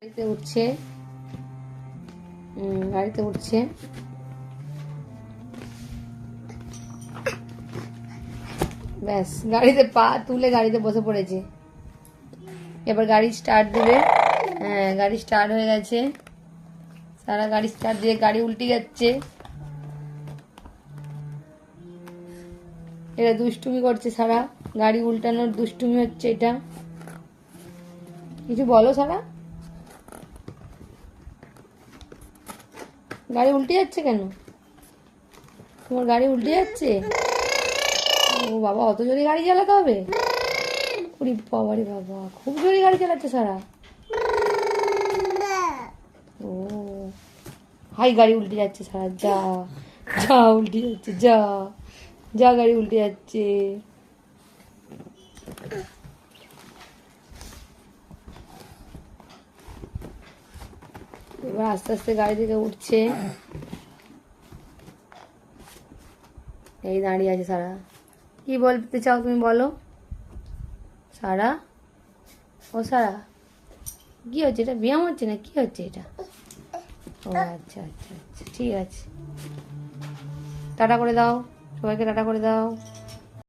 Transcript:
গাড়িতে উঠছে গাড়িতে উঠছে ব্যাস গাড়িতে পা তুলে গাড়িতে বসে পড়েছে। এবার গাড়ি স্টার্ট দেবে। হ্যাঁ, গাড়ি স্টার্ট হয়ে গেছে। সারা গাড়ি স্টার্ট দিয়ে গাড়ি উল্টে যাচ্ছে। এটা দুষ্টুমি করছে, সারা গাড়ি উল্টানোর দুষ্টুমি হচ্ছে এটা। কিছু বলো সারা। গাড়ি উল্টে যাচ্ছে কেন? তোমার গাড়ি উল্টে যাচ্ছে? ও বাবা, অত জোরে গাড়ি চালাতে হবে? ওরে বাবা রে বাবা, খুব জোরে গাড়ি চালাচ্ছে সারা। ও হাই, গাড়ি উল্টে যাচ্ছে সারা। যা যা, উল্টে যাচ্ছে, যা যা, গাড়ি উল্টে যাচ্ছে। এবার আস্তে আস্তে গাড়ি থেকে উঠছে। এই দাঁড়িয়ে আছে সারা। কি বলতে চাও তুমি, বলো সারা। ও সারা, কি হচ্ছে এটা? ব্যায়াম হচ্ছে না কি হচ্ছে এটা? ও আচ্ছা আচ্ছা আচ্ছা, ঠিক আছে। টাটা করে দাও সবাইকে, টাটা করে দাও।